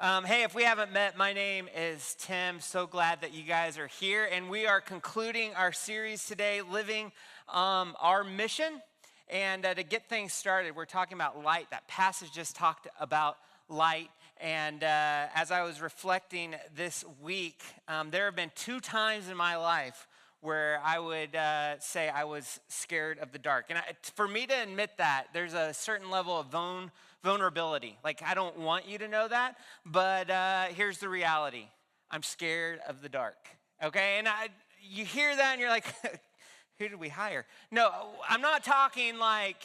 Hey, if we haven't met, my name is Tim. So glad that you guys are here. And we are concluding our series today, Living Our Mission. And to get things started, we're talking about light. That passage just talked about light. And as I was reflecting this week, there have been 2 times in my life where I would say I was scared of the dark. And for me to admit that, there's a certain level of vulnerability. Like, I don't want you to know that, but here's the reality. I'm scared of the dark, okay? And you hear that and you're like, who did we hire? No, I'm not talking like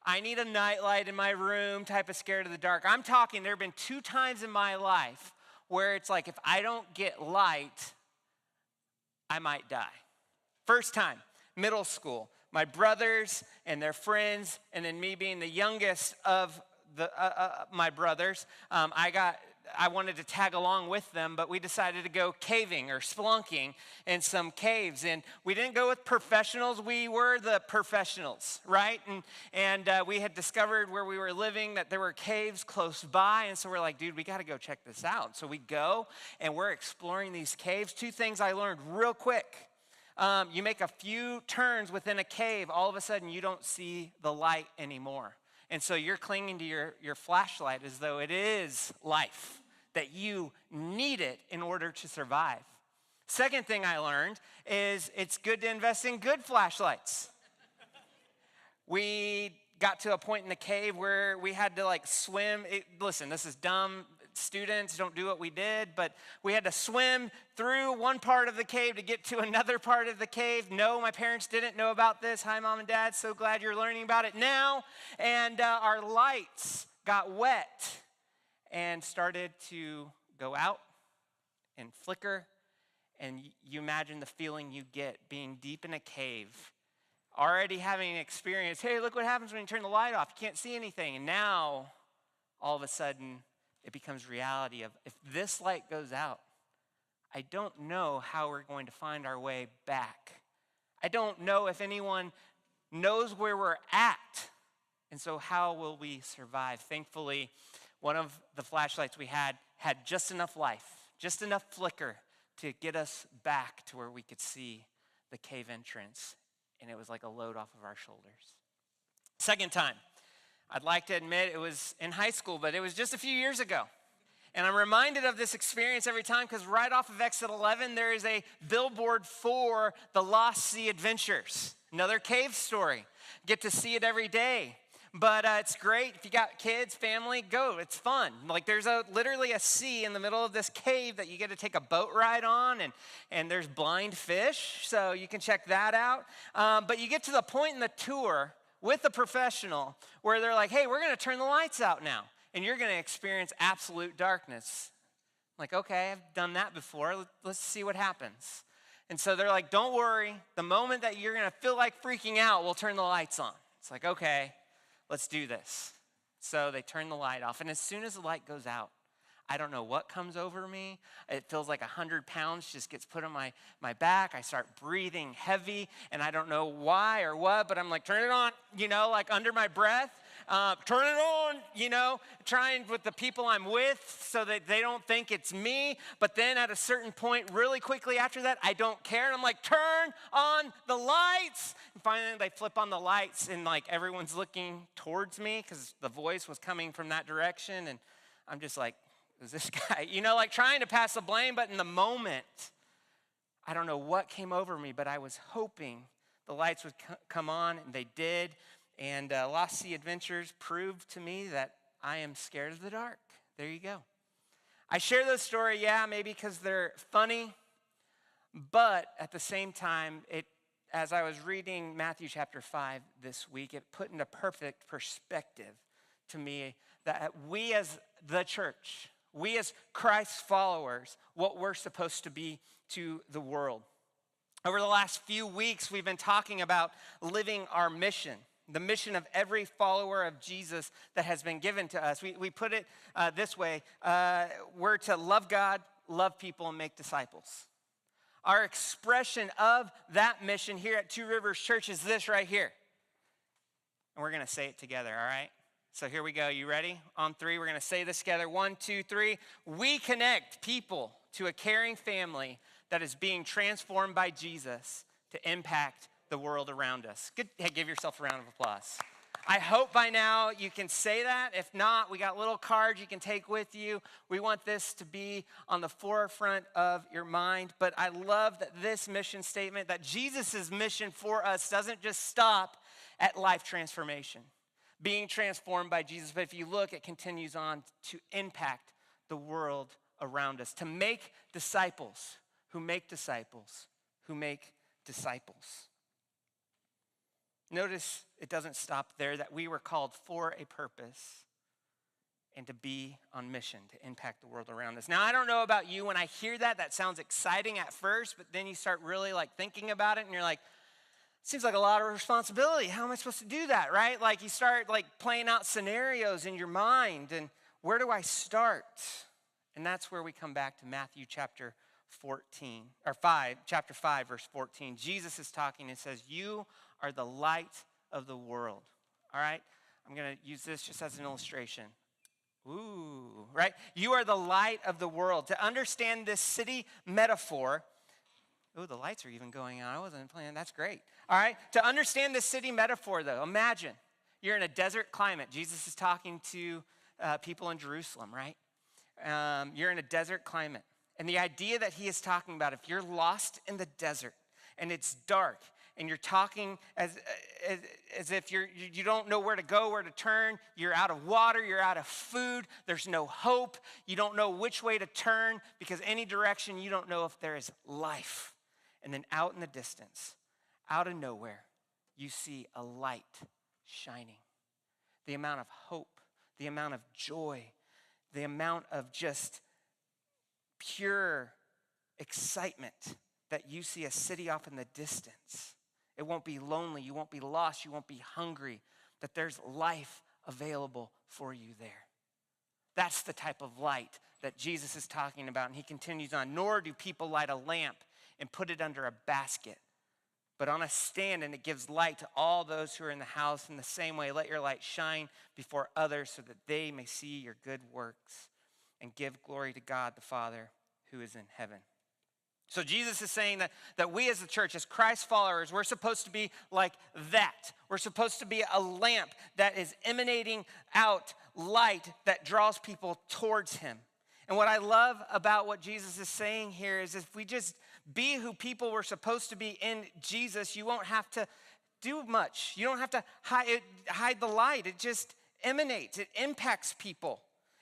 I need a nightlight in my room type of scared of the dark. I'm talking there have been 2 times in my life where it's like if I don't get light, I might die. First time, middle school, my brothers and their friends, and then me being the youngest of my brothers, I wanted to tag along with them, but we decided to go caving or spelunking in some caves. And we didn't go with professionals. We were the professionals, right? And we had discovered where we were living that there were caves close by. And so we're like, dude, we got to go check this out. So we go, and we're exploring these caves. 2 things I learned real quick. You make a few turns within a cave, all of a sudden you don't see the light anymore. And so you're clinging to your flashlight as though it is life, that you need it in order to survive. Second thing I learned is it's good to invest in good flashlights. We got to a point in the cave where we had to swim. Listen, this is dumb. Students don't do what we did, but we had to swim through one part of the cave to get to another part of the cave. No, my parents didn't know about this. Hi, Mom and Dad. So glad you're learning about it now. And our lights got wet and started to go out and flicker. And you imagine the feeling you get being deep in a cave, already having experienced, hey, look what happens when you turn the light off. You can't see anything. And now, all of a sudden, it becomes reality of if this light goes out, I don't know how we're going to find our way back. I don't know if anyone knows where we're at. And so how will we survive? Thankfully, one of the flashlights we had just enough life, just enough flicker to get us back to where we could see the cave entrance. And it was like a load off of our shoulders. Second time. I'd like to admit it was in high school, but it was just a few years ago. And I'm reminded of this experience every time because right off of exit 11, there is a billboard for the Lost Sea Adventures. Another cave story. Get to see it every day. But it's great. If you got kids, family, go. It's fun. Like there's literally a sea in the middle of this cave that you get to take a boat ride on, and there's blind fish, so you can check that out. But you get to the point in the tour with a professional where they're like, hey, we're going to turn the lights out now, and you're going to experience absolute darkness. I'm like, okay, I've done that before. Let's see what happens. And so they're like, don't worry. The moment that you're going to feel like freaking out, we'll turn the lights on. It's like, okay, let's do this. So they turn the light off, and as soon as the light goes out, I don't know what comes over me. It feels like 100 pounds just gets put on my back. I start breathing heavy, and I don't know why or what, but I'm like, turn it on, like under my breath. Turn it on, trying with the people I'm with so that they don't think it's me. But then at a certain point, really quickly after that, I don't care. And I'm like, turn on the lights. And finally, they flip on the lights, and everyone's looking towards me because the voice was coming from that direction. And I'm just like, is this guy, trying to pass the blame, but in the moment, I don't know what came over me, but I was hoping the lights would come on, and they did. And Lost Sea Adventures proved to me that I am scared of the dark. There you go. I share this story, maybe because they're funny, but at the same time, as I was reading Matthew chapter 5 this week, it put into perfect perspective to me that we as the church, we as Christ's followers, what we're supposed to be to the world. Over the last few weeks, we've been talking about living our mission, the mission of every follower of Jesus that has been given to us. We put it this way, we're to love God, love people, and make disciples. Our expression of that mission here at Two Rivers Church is this right here. And we're going to say it together, all right? So here we go. You ready? On three, we're going to say this together. 1, 2, 3. We connect people to a caring family that is being transformed by Jesus to impact the world around us. Good. Hey, give yourself a round of applause. I hope by now you can say that. If not, we got little cards you can take with you. We want this to be on the forefront of your mind. But I love that this mission statement, that Jesus' mission for us doesn't just stop at life transformation, being transformed by Jesus. But if you look, it continues on to impact the world around us, to make disciples who make disciples who make disciples. Notice it doesn't stop there, that we were called for a purpose and to be on mission to impact the world around us. Now, I don't know about you. When I hear that, that sounds exciting at first, but then you start really thinking about it and you're like, seems like a lot of responsibility. How am I supposed to do that, right? You start playing out scenarios in your mind, and where do I start? And that's where we come back to Matthew chapter 5, verse 14. Jesus is talking and says, you are the light of the world. All right? I'm going to use this just as an illustration. Ooh, right? You are the light of the world. To understand this city metaphor, oh, the lights are even going on. I wasn't planning. That's great. All right? To understand this city metaphor, though, imagine you're in a desert climate. Jesus is talking to people in Jerusalem, right? You're in a desert climate. And the idea that he is talking about, if you're lost in the desert and it's dark and you're talking as if you don't know where to go, where to turn, you're out of water, you're out of food, there's no hope, you don't know which way to turn because any direction you don't know if there is life. And then out in the distance, out of nowhere, you see a light shining. The amount of hope, the amount of joy, the amount of just pure excitement that you see a city off in the distance. It won't be lonely, you won't be lost, you won't be hungry, that there's life available for you there. That's the type of light that Jesus is talking about. And he continues on, nor do people light a lamp and put it under a basket, but on a stand, and it gives light to all those who are in the house. In the same way, let your light shine before others so that they may see your good works and give glory to God the Father who is in heaven. So Jesus is saying that we as the church, as Christ followers, we're supposed to be like that. We're supposed to be a lamp that is emanating out light that draws people towards him. And what I love about what Jesus is saying here is if we just be who people were supposed to be in Jesus, you won't have to do much. You don't have to hide the light. It just emanates. It impacts people.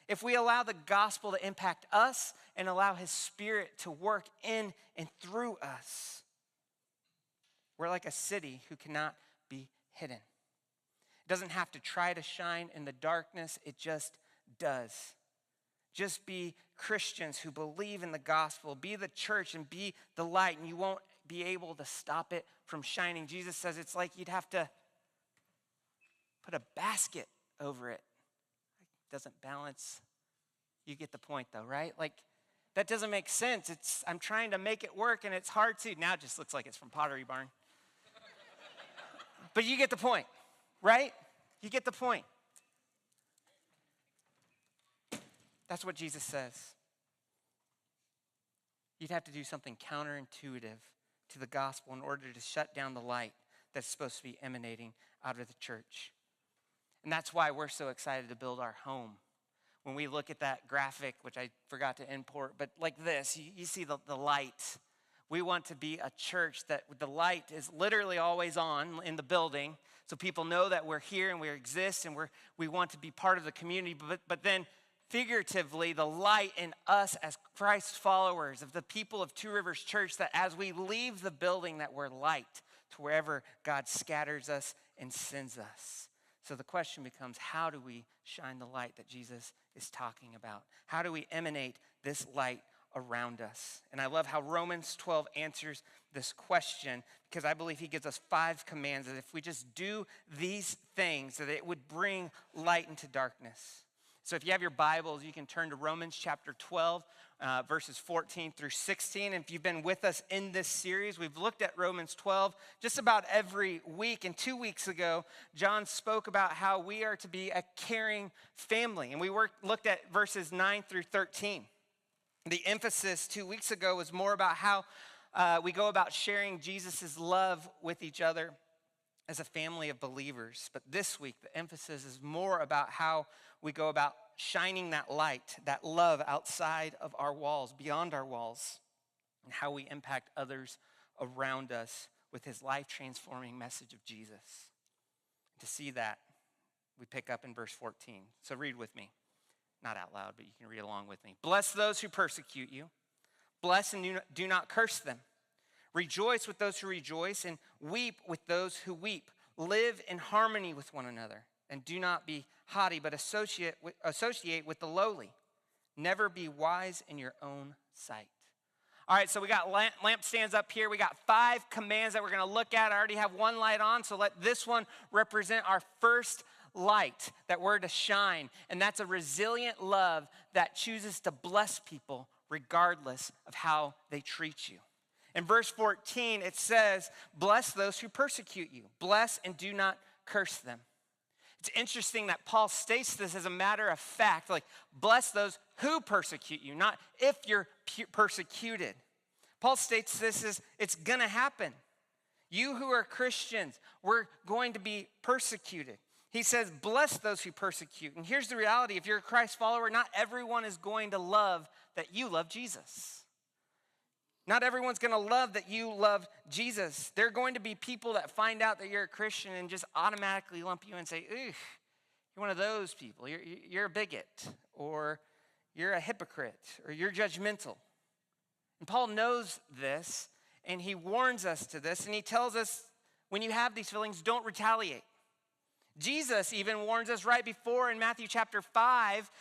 If we allow the gospel to impact us and allow his Spirit to work in and through us, we're like a city who cannot be hidden. It doesn't have to try to shine in the darkness. It just does. Just be Christians who believe in the gospel. Be the church and be the light, and you won't be able to stop it from shining. Jesus says it's like you'd have to put a basket over it. It doesn't balance. You get the point though, right? That doesn't make sense. I'm trying to make it work and it's hard to. Now it just looks like it's from Pottery Barn. But you get the point, right? You get the point. That's what Jesus says. You'd have to do something counterintuitive to the gospel in order to shut down the light that's supposed to be emanating out of the church. And that's why we're so excited to build our home. When we look at that graphic, which I forgot to import, but like this, you see the light. We want to be a church that the light is literally always on in the building, so people know that we're here and we exist and we want to be part of the community. But then figuratively, the light in us as Christ followers of the people of Two Rivers Church, that as we leave the building, that we're light to wherever God scatters us and sends us. So the question becomes, how do we shine the light that Jesus is talking about? How do we emanate this light around us? And I love how Romans 12 answers this question, because I believe he gives us 5 commands that if we just do these things, that it would bring light into darkness. So if you have your Bibles, you can turn to Romans chapter 12, verses 14 through 16. And if you've been with us in this series, we've looked at Romans 12 just about every week. And 2 weeks ago, John spoke about how we are to be a caring family. And we looked at verses 9 through 13. The emphasis 2 weeks ago was more about how we go about sharing Jesus' love with each other as a family of believers. But this week, the emphasis is more about how we go about shining that light, that love outside of our walls, beyond our walls, and how we impact others around us with his life-transforming message of Jesus. To see that, we pick up in verse 14. So read with me. Not out loud, but you can read along with me. Bless those who persecute you. Bless and do not curse them. Rejoice with those who rejoice and weep with those who weep. Live in harmony with one another and do not be haughty, but associate with the lowly. Never be wise in your own sight. All right, so we got lampstands up here. We got 5 commands that we're going to look at. I already have one light on, so let this one represent our first light that we're to shine, and that's a resilient love that chooses to bless people regardless of how they treat you. In verse 14, it says, bless those who persecute you. Bless and do not curse them. It's interesting that Paul states this as a matter of fact, like bless those who persecute you, not if you're persecuted. Paul states this as it's going to happen. You who are Christians, we're going to be persecuted. He says, bless those who persecute. And here's the reality. If you're a Christ follower, not everyone is going to love that you love Jesus. Not everyone's going to love that you love Jesus. There are going to be people that find out that you're a Christian and just automatically lump you and say, ugh, you're one of those people. You're a bigot, or you're a hypocrite, or you're judgmental. And Paul knows this, and he warns us to this, and he tells us when you have these feelings, don't retaliate. Jesus even warns us right before in Matthew chapter 5,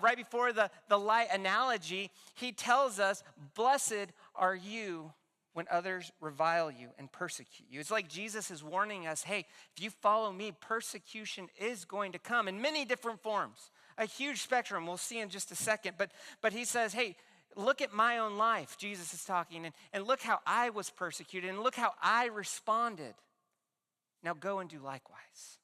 right before the light analogy, he tells us, blessed are you when others revile you and persecute you. It's like Jesus is warning us, hey, if you follow me, persecution is going to come in many different forms, a huge spectrum. We'll see in just a second. But he says, hey, look at my own life, Jesus is talking, and look how I was persecuted, and look how I responded. Now go and do likewise.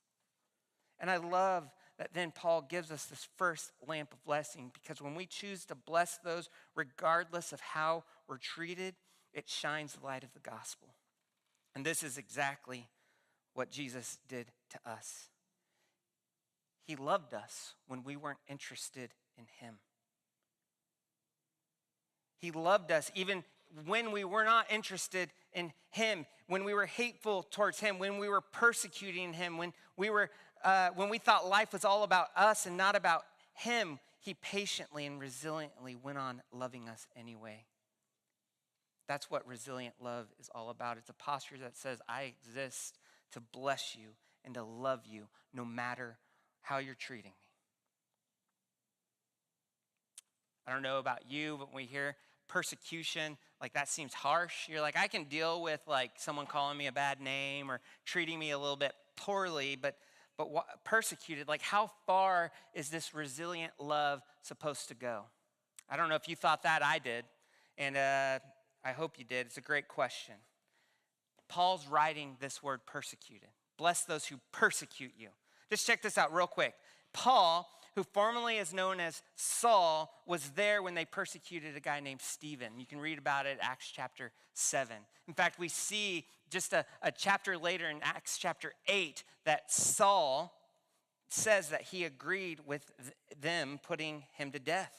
And I love that then Paul gives us this first lamp of blessing, because when we choose to bless those regardless of how we're treated, it shines the light of the gospel. And this is exactly what Jesus did to us. He loved us when we weren't interested in him. He loved us even when we were not interested in him, when we were hateful towards him, when we were persecuting him, when we thought life was all about us and not about him. He patiently and resiliently went on loving us anyway. That's what resilient love is all about. It's a posture that says, I exist to bless you and to love you no matter how you're treating me. I don't know about you, but when we hear persecution, like that seems harsh. You're like, I can deal with like someone calling me a bad name or treating me a little bit poorly, but persecuted, like how far is this resilient love supposed to go? I don't know if you thought that. I did, and I hope you did. It's a great question. Paul's writing this word persecuted. Bless those who persecute you. Just check this out real quick. Paul, who formerly is known as Saul, was there when they persecuted a guy named Stephen. You can read about it in Acts chapter 7. In fact, we see just a chapter later in Acts chapter 8 that Saul says that he agreed with them putting him to death,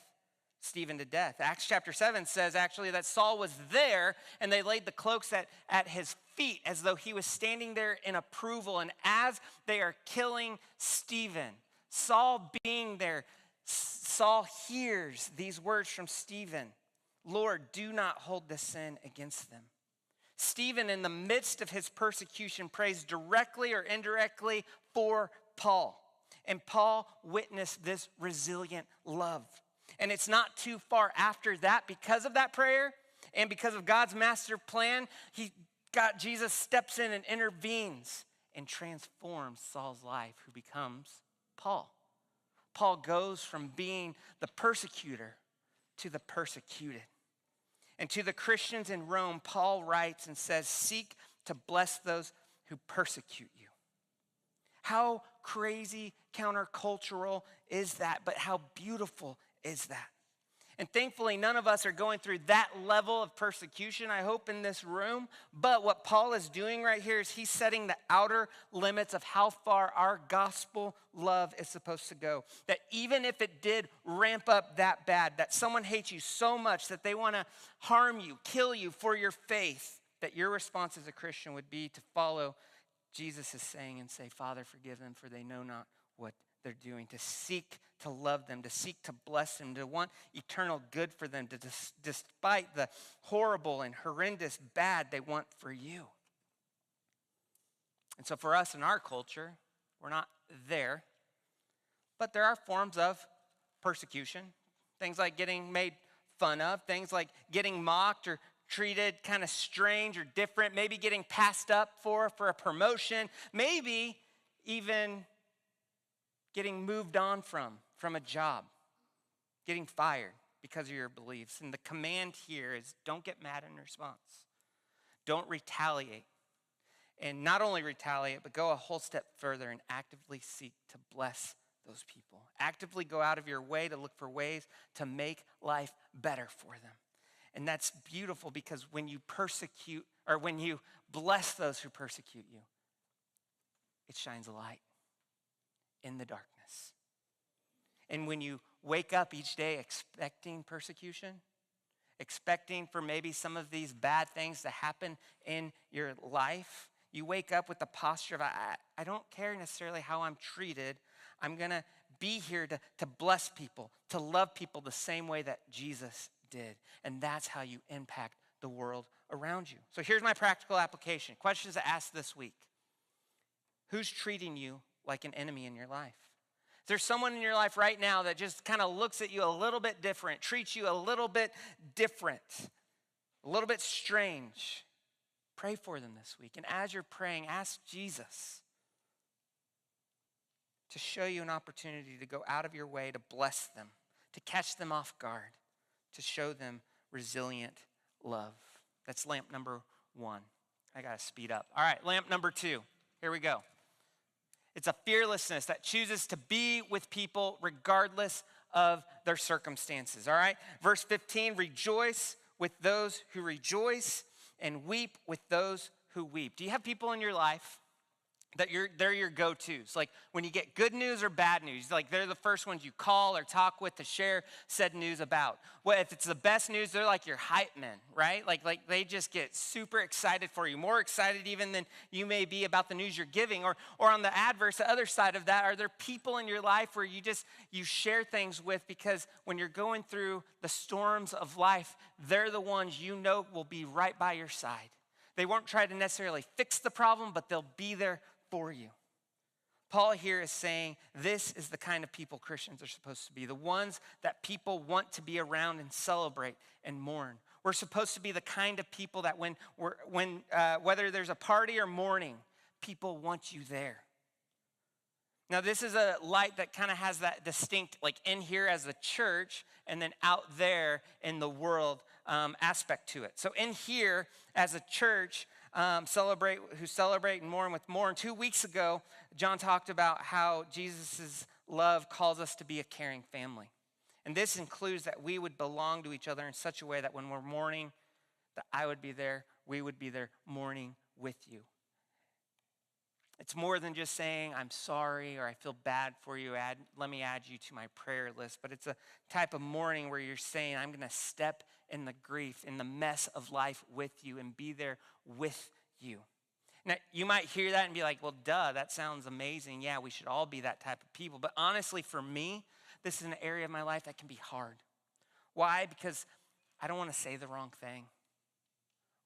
Stephen to death. Acts chapter 7 says actually that Saul was there and they laid the cloaks at his feet as though he was standing there in approval. And as they are killing Stephen, Saul being there, Saul hears these words from Stephen, Lord, do not hold this sin against them. Stephen, in the midst of his persecution, prays directly or indirectly for Paul. And Paul witnessed this resilient love. And it's not too far after that, because of that prayer and because of God's master plan, Jesus steps in and intervenes and transforms Saul's life, who becomes Paul. Paul goes from being the persecutor to the persecuted. And to the Christians in Rome, Paul writes and says, seek to bless those who persecute you. How crazy countercultural is that? But how beautiful is that? And thankfully, none of us are going through that level of persecution, I hope, in this room. But what Paul is doing right here is he's setting the outer limits of how far our gospel love is supposed to go. That even if it did ramp up that bad, that someone hates you so much that they want to harm you, kill you for your faith, that your response as a Christian would be to follow Jesus is saying and say, Father, forgive them, for they know not what they're doing, to seek to love them, to seek to bless them, to want eternal good for them, to despite the horrible and horrendous bad they want for you. And so for us in our culture, we're not there, but there are forms of persecution, things like getting made fun of, things like getting mocked or treated kind of strange or different, maybe getting passed up for a promotion, maybe even getting moved on from a job, getting fired because of your beliefs. And the command here is don't get mad in response. Don't retaliate. And not only retaliate, but go a whole step further and actively seek to bless those people. Actively go out of your way to look for ways to make life better for them. And that's beautiful because when you persecute, or when you bless those who persecute you, it shines a light in the darkness. And when you wake up each day expecting persecution, expecting for maybe some of these bad things to happen in your life, you wake up with the posture of, I don't care necessarily how I'm treated. I'm going to be here to bless people, to love people the same way that Jesus did. And that's how you impact the world around you. So here's my practical application. Questions to ask this week. Who's treating you like an enemy in your life? Is there someone in your life right now that just kind of looks at you a little bit different, treats you a little bit different, a little bit strange? Pray for them this week. And as you're praying, ask Jesus to show you an opportunity to go out of your way to bless them, to catch them off guard, to show them resilient love. That's lamp number 1. I got to speed up. All right, lamp number 2. Here we go. It's a fearlessness that chooses to be with people regardless of their circumstances, all right? Verse 15, rejoice with those who rejoice and weep with those who weep. Do you have people in your life that they're your go-tos? Like when you get good news or bad news, like they're the first ones you call or talk with to share said news about. Well, if it's the best news, they're like your hype men, right? Like they just get super excited for you, more excited even than you may be about the news you're giving. Or on the adverse, the other side of that, are there people in your life where you share things with because when you're going through the storms of life, they're the ones you know will be right by your side. They won't try to necessarily fix the problem, but they'll be there for you. Paul here is saying this is the kind of people Christians are supposed to be, the ones that people want to be around and celebrate and mourn. We're supposed to be the kind of people that whether there's a party or mourning, people want you there. Now, this is a light that kind of has that distinct, like in here as a church and then out there in the world aspect to it. So in here as a church, celebrate and mourn with mourn. 2 weeks ago, John talked about how Jesus' love calls us to be a caring family. And this includes that we would belong to each other in such a way that when we're mourning, that I would be there, we would be there mourning with you. It's more than just saying, I'm sorry or I feel bad for you, let me add you to my prayer list. But it's a type of mourning where you're saying, I'm going to step in the grief, in the mess of life with you and be there with you. Now, you might hear that and be like, well, duh, that sounds amazing. Yeah, we should all be that type of people. But honestly, for me, this is an area of my life that can be hard. Why? Because I don't want to say the wrong thing.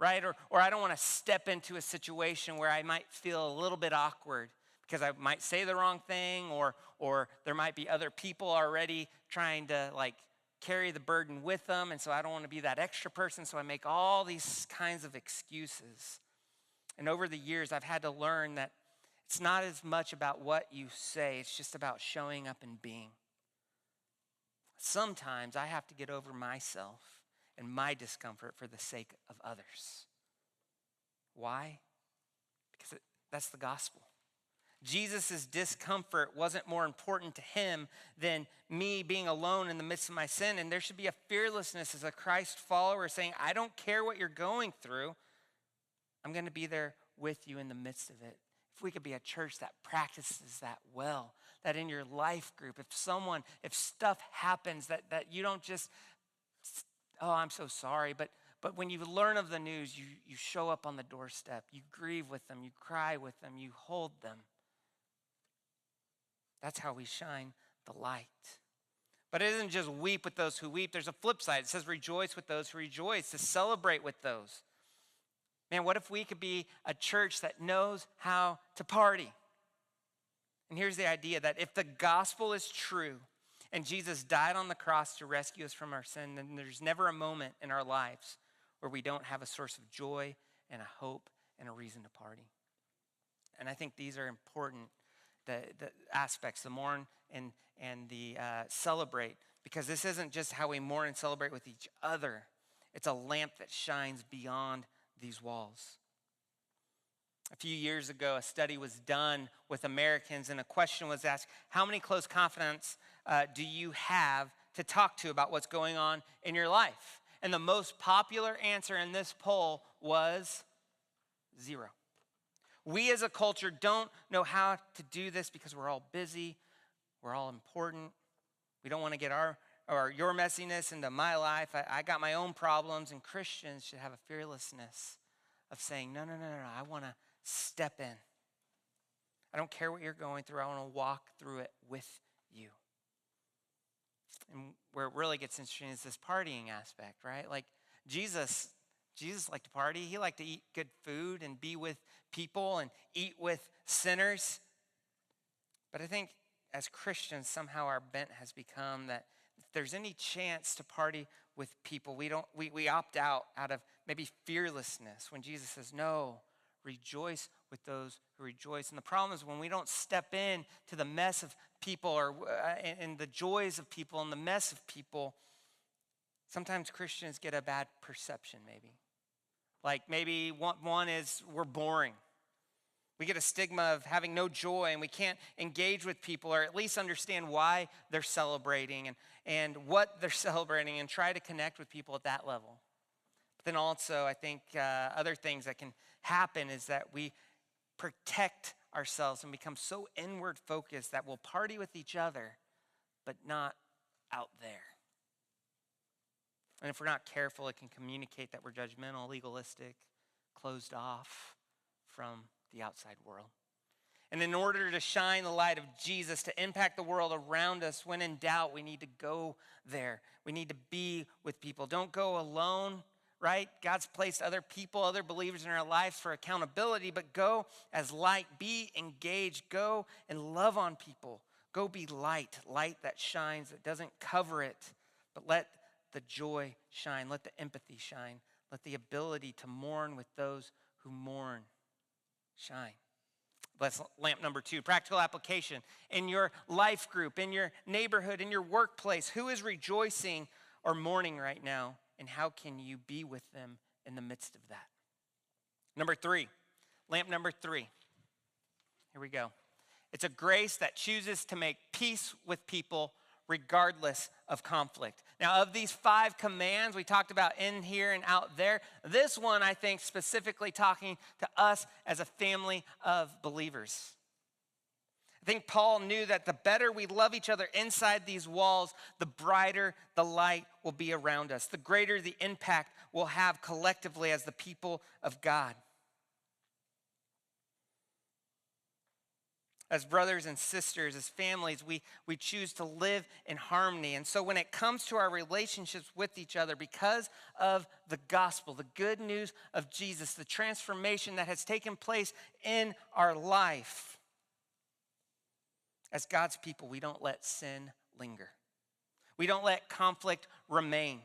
Right? Or I don't want to step into a situation where I might feel a little bit awkward because I might say the wrong thing or there might be other people already trying to like carry the burden with them. And so I don't want to be that extra person. So I make all these kinds of excuses. And over the years, I've had to learn that it's not as much about what you say. It's just about showing up and being. Sometimes I have to get over myself and my discomfort for the sake of others. Why? Because that's the gospel. Jesus' discomfort wasn't more important to him than me being alone in the midst of my sin. And there should be a fearlessness as a Christ follower saying, I don't care what you're going through. I'm going to be there with you in the midst of it. If we could be a church that practices that well, that in your life group, if stuff happens, that you don't just, oh, I'm so sorry, but when you learn of the news, you show up on the doorstep, you grieve with them, you cry with them, you hold them. That's how we shine the light. But it isn't just weep with those who weep. There's a flip side. It says rejoice with those who rejoice, to celebrate with those. Man, what if we could be a church that knows how to party? And here's the idea that if the gospel is true and Jesus died on the cross to rescue us from our sin, then there's never a moment in our lives where we don't have a source of joy and a hope and a reason to party. And I think these are important, the aspects, the mourn and the celebrate, because this isn't just how we mourn and celebrate with each other. It's a lamp that shines beyond these walls. A few years ago, a study was done with Americans, and a question was asked, how many close confidants do you have to talk to about what's going on in your life? And the most popular answer in this poll was 0. We as a culture don't know how to do this because we're all busy, we're all important. We don't want to get your messiness into my life. I got my own problems, and Christians should have a fearlessness of saying, no, I want to step in. I don't care what you're going through. I want to walk through it with you. And where it really gets interesting is this partying aspect, right? Like Jesus liked to party. He liked to eat good food and be with people and eat with sinners. But I think as Christians, somehow our bent has become that if there's any chance to party with people, we opt out of maybe fearlessness when Jesus says, no, rejoice with those who rejoice. And the problem is when we don't step in to the mess of people or and the joys of people and the mess of people, sometimes Christians get a bad perception maybe. Like maybe one is we're boring. We get a stigma of having no joy, and we can't engage with people or at least understand why they're celebrating and what they're celebrating and try to connect with people at that level. But then also, I think other things that can happen is that we protect ourselves and become so inward focused that we'll party with each other, but not out there. And if we're not careful, it can communicate that we're judgmental, legalistic, closed off from the outside world. And in order to shine the light of Jesus, to impact the world around us, when in doubt, we need to go there. We need to be with people. Don't go alone, right? God's placed other people, other believers in our lives for accountability, but go as light. Be engaged. Go and love on people. Go be light that shines, that doesn't cover it, but let the joy shine. Let the empathy shine. Let the ability to mourn with those who mourn shine. That's lamp number 2, practical application. In your life group, in your neighborhood, in your workplace, who is rejoicing or mourning right now, and how can you be with them in the midst of that? Number 3, lamp number 3. Here we go. It's a grace that chooses to make peace with people regardless of conflict. Now, of these 5 commands we talked about in here and out there, this one, I think, specifically talking to us as a family of believers. I think Paul knew that the better we love each other inside these walls, the brighter the light will be around us, the greater the impact we'll have collectively as the people of God. As brothers and sisters, as families, we choose to live in harmony. And so when it comes to our relationships with each other, because of the gospel, the good news of Jesus, the transformation that has taken place in our life, as God's people, we don't let sin linger. We don't let conflict remain.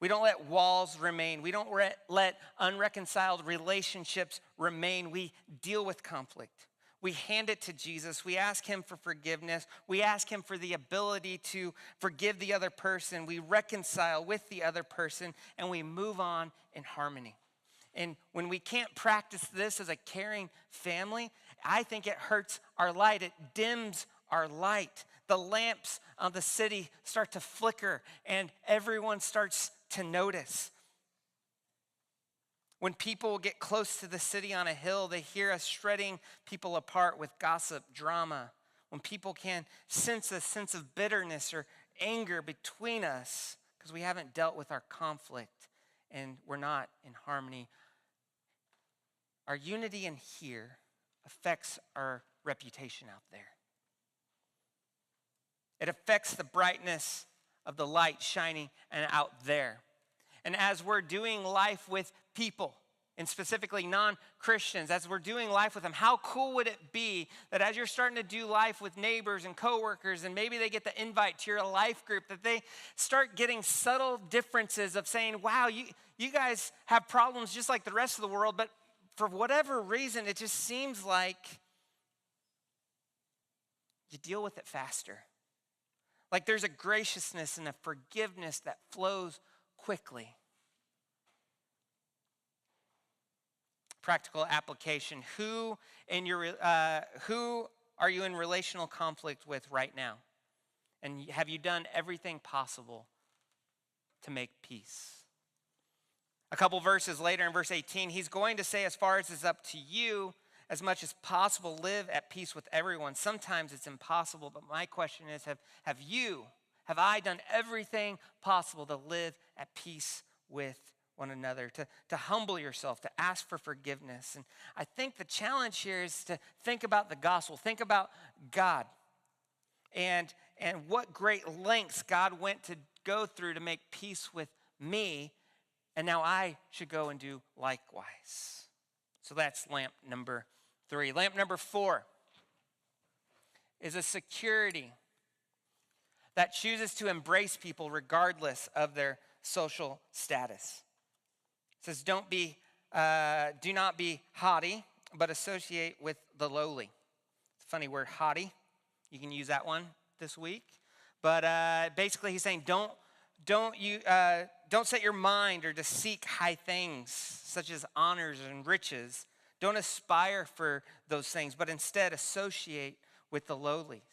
We don't let walls remain. We don't let unreconciled relationships remain. We deal with conflict. We hand it to Jesus. We ask him for forgiveness. We ask him for the ability to forgive the other person. We reconcile with the other person, and we move on in harmony. And when we can't practice this as a caring family, I think it hurts our light. It dims our light. The lamps of the city start to flicker, and everyone starts to notice. When people get close to the city on a hill, they hear us shredding people apart with gossip, drama. When people can sense a sense of bitterness or anger between us because we haven't dealt with our conflict and we're not in harmony. Our unity in here affects our reputation out there. It affects the brightness of the light shining and out there. And as we're doing life with people, and specifically non-Christians, as we're doing life with them, how cool would it be that as you're starting to do life with neighbors and coworkers, and maybe they get the invite to your life group, that they start getting subtle differences of saying, wow, you guys have problems just like the rest of the world, but for whatever reason, it just seems like you deal with it faster. Like there's a graciousness and a forgiveness that flows quickly. Practical application. Who are you in relational conflict with right now? And have you done everything possible to make peace? A couple verses later in verse 18, he's going to say, as far as it's up to you, as much as possible, live at peace with everyone. Sometimes it's impossible, but my question is, have I done everything possible to live at peace with one another, to humble yourself, to ask for forgiveness? And I think the challenge here is to think about the gospel, think about God, and what great lengths God went to go through to make peace with me, and now I should go and do likewise. So that's lamp number 3. Lamp number 4 is a security that chooses to embrace people regardless of their social status. It says, do not be haughty, but associate with the lowly. It's a funny word, haughty. You can use that one this week. But basically he's saying, don't set your mind or to seek high things such as honors and riches. Don't aspire for those things, but instead associate with the lowly.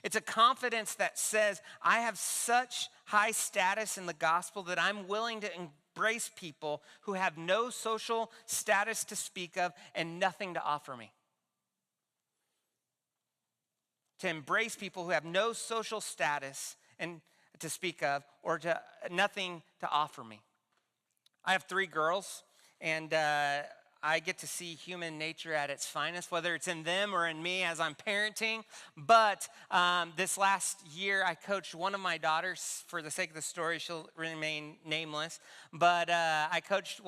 It's a confidence that says, I have such high status in the gospel that I'm willing to embrace people who have no social status to speak of and nothing to offer me. To embrace people who have no social status and to speak of or to nothing to offer me. I have 3 girls, and I get to see human nature at its finest, whether it's in them or in me as I'm parenting. But this last year, I coached one of my daughters. For the sake of the story, she'll remain nameless. But I coached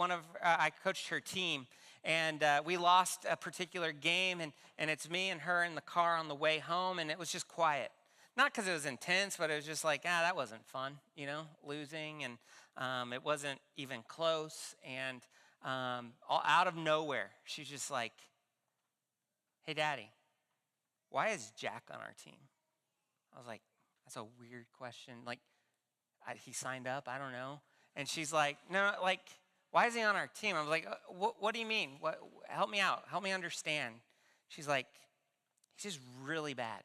her team, and we lost a particular game. And it's me and her in the car on the way home, and it was just quiet. Not because it was intense, but it was just like, that wasn't fun, losing, and it wasn't even close. And out of nowhere, she's just like, hey, Daddy, why is Jack on our team? I was like, that's a weird question. Like, he signed up, I don't know. And she's like, no, like, why is he on our team? I was like, what do you mean? Help me out. Help me understand. She's like, he's just really bad.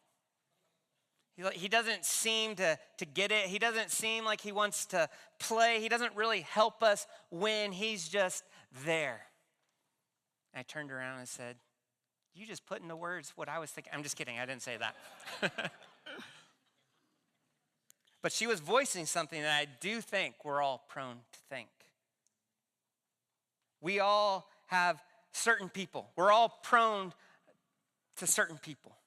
He doesn't seem to get it. He doesn't seem like he wants to play. He doesn't really help us win. He's just there. And I turned around and said, you just put into words what I was thinking. I'm just kidding. I didn't say that. But she was voicing something that I do think we're all prone to think. We all have certain people. We're all prone to certain people.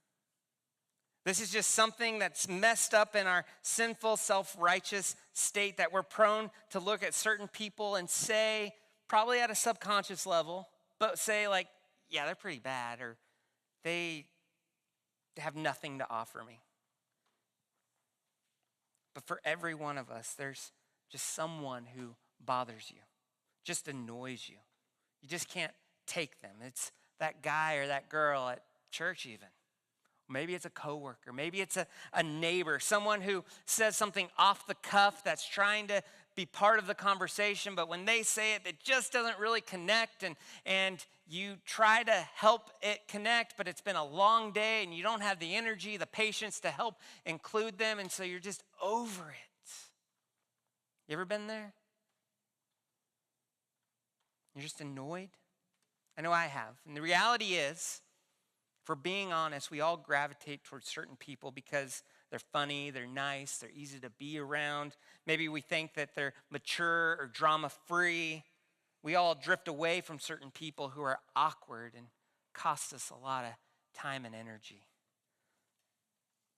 This is just something that's messed up in our sinful, self-righteous state, that we're prone to look at certain people and say, probably at a subconscious level, but say like, yeah, they're pretty bad, or they have nothing to offer me. But for every one of us, there's just someone who bothers you, just annoys you. You just can't take them. It's that guy or that girl at church even. Maybe it's a coworker. Maybe it's a neighbor, someone who says something off the cuff that's trying to be part of the conversation, but when they say it, it just doesn't really connect, and you try to help it connect, but it's been a long day, and you don't have the energy, the patience to help include them, and so you're just over it. You ever been there? You're just annoyed? I know I have. And the reality is, for being honest, we all gravitate towards certain people because they're funny, they're nice, they're easy to be around. Maybe we think that they're mature or drama-free. We all drift away from certain people who are awkward and cost us a lot of time and energy.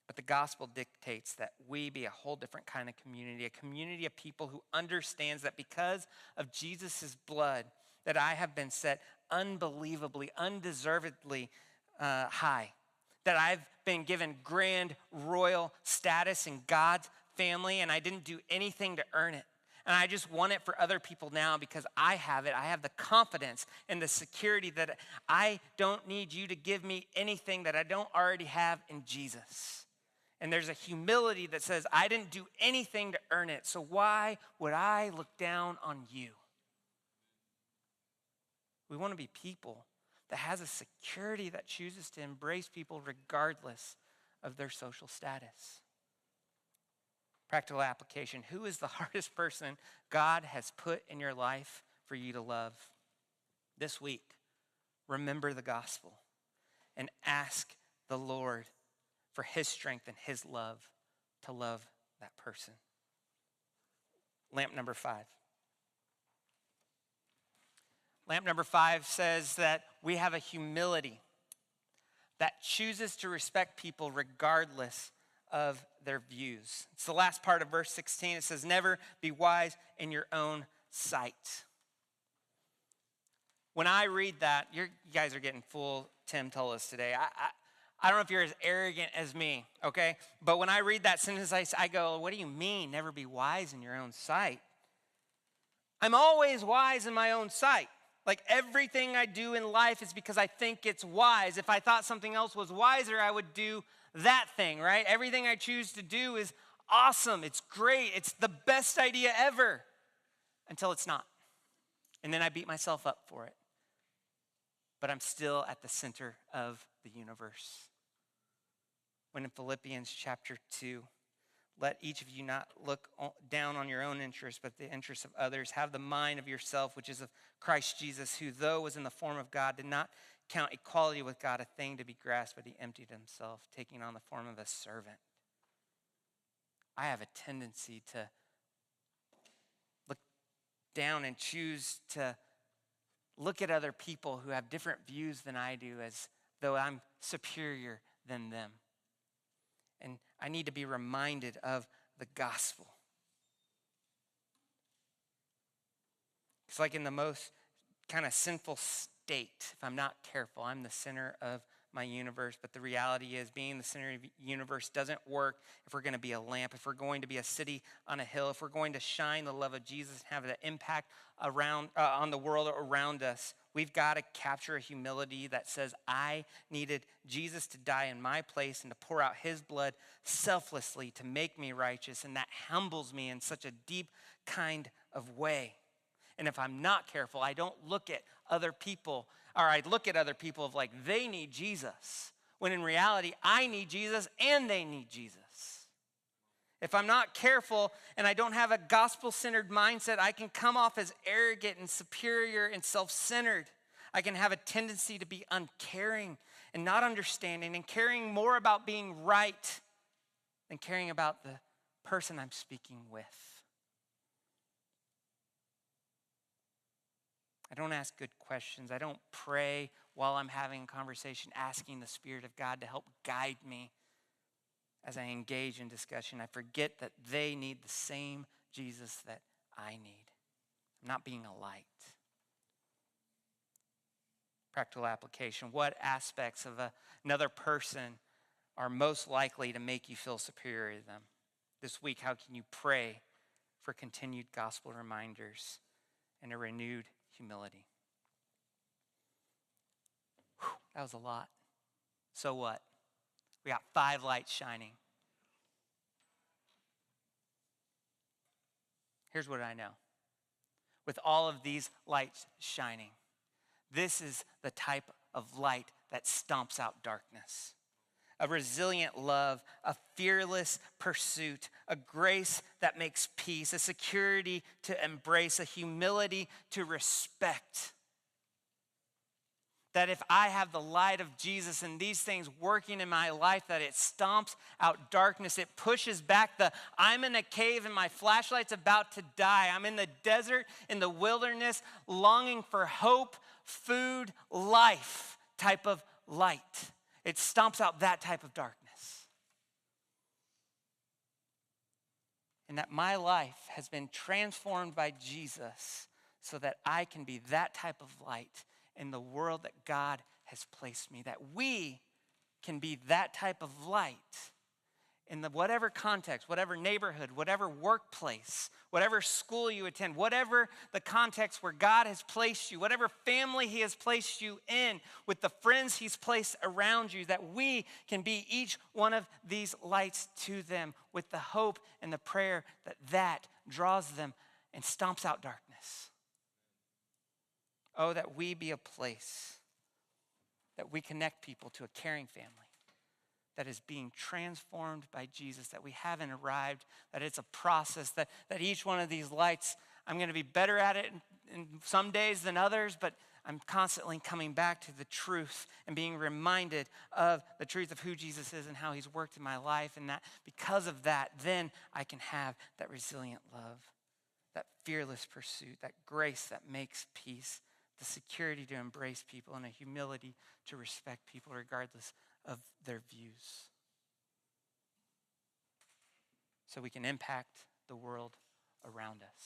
But the gospel dictates that we be a whole different kind of community, a community of people who understands that because of Jesus' blood, that I have been set unbelievably, undeservedly high, that I've been given grand royal status in God's family, and I didn't do anything to earn it. And I just want it for other people now because I have it. I have the confidence and the security that I don't need you to give me anything that I don't already have in Jesus. And there's a humility that says, I didn't do anything to earn it, so why would I look down on you? We want to be people that has a security that chooses to embrace people regardless of their social status. Practical application. Who is the hardest person God has put in your life for you to love? This week, remember the gospel and ask the Lord for his strength and his love to love that person. Lamp number 5. Lamp number 5 says that we have a humility that chooses to respect people regardless of their views. It's the last part of verse 16. It says, never be wise in your own sight. When I read that, you guys are getting full Tim told us today. I don't know if you're as arrogant as me, okay? But when I read that sentence, I go, what do you mean, never be wise in your own sight? I'm always wise in my own sight. Like everything I do in life is because I think it's wise. If I thought something else was wiser, I would do that thing, right? Everything I choose to do is awesome. It's great. It's the best idea ever until it's not. And then I beat myself up for it. But I'm still at the center of the universe. When in Philippians chapter 2, let each of you not look down on your own interests, but the interests of others. Have the mind of yourself, which is of Christ Jesus, who though was in the form of God, did not count equality with God a thing to be grasped, but he emptied himself, taking on the form of a servant. I have a tendency to look down and choose to look at other people who have different views than I do as though I'm superior than them. And I need to be reminded of the gospel. It's like in the most kind of sinful state, if I'm not careful, I'm the center of my universe. But the reality is being the center of the universe doesn't work if we're going to be a lamp, if we're going to be a city on a hill, if we're going to shine the love of Jesus and have an impact around on the world around us. We've got to capture a humility that says, I needed Jesus to die in my place and to pour out his blood selflessly to make me righteous. And that humbles me in such a deep kind of way. And if I'm not careful, I don't look at other people, or I look at other people of like, they need Jesus. When in reality, I need Jesus and they need Jesus. If I'm not careful and I don't have a gospel-centered mindset, I can come off as arrogant and superior and self-centered. I can have a tendency to be uncaring and not understanding and caring more about being right than caring about the person I'm speaking with. I don't ask good questions. I don't pray while I'm having a conversation, asking the Spirit of God to help guide me as I engage in discussion. I forget that they need the same Jesus that I need. I'm not being a light. Practical application. What aspects of another person are most likely to make you feel superior to them? This week, how can you pray for continued gospel reminders and a renewed humility? That was a lot. So what? We got 5 lights shining. Here's what I know. With all of these lights shining, this is the type of light that stomps out darkness. A resilient love, a fearless pursuit, a grace that makes peace, a security to embrace, a humility to respect. That if I have the light of Jesus and these things working in my life, that it stomps out darkness. It pushes back the, I'm in a cave and my flashlight's about to die. I'm in the desert, in the wilderness, longing for hope, food, life type of light. It stomps out that type of darkness. And that my life has been transformed by Jesus so that I can be that type of light in the world that God has placed me, that we can be that type of light in the whatever context, whatever neighborhood, whatever workplace, whatever school you attend, whatever the context where God has placed you, whatever family he has placed you in, with the friends he's placed around you, that we can be each one of these lights to them with the hope and the prayer that draws them and stomps out darkness. Oh, that we be a place that we connect people to a caring family that is being transformed by Jesus, that we haven't arrived, that it's a process, that each one of these lights, I'm going to be better at it in some days than others, but I'm constantly coming back to the truth and being reminded of the truth of who Jesus is and how he's worked in my life, and that because of that, then I can have that resilient love, that fearless pursuit, that grace that makes peace, the security to embrace people, and a humility to respect people regardless of their views. So we can impact the world around us.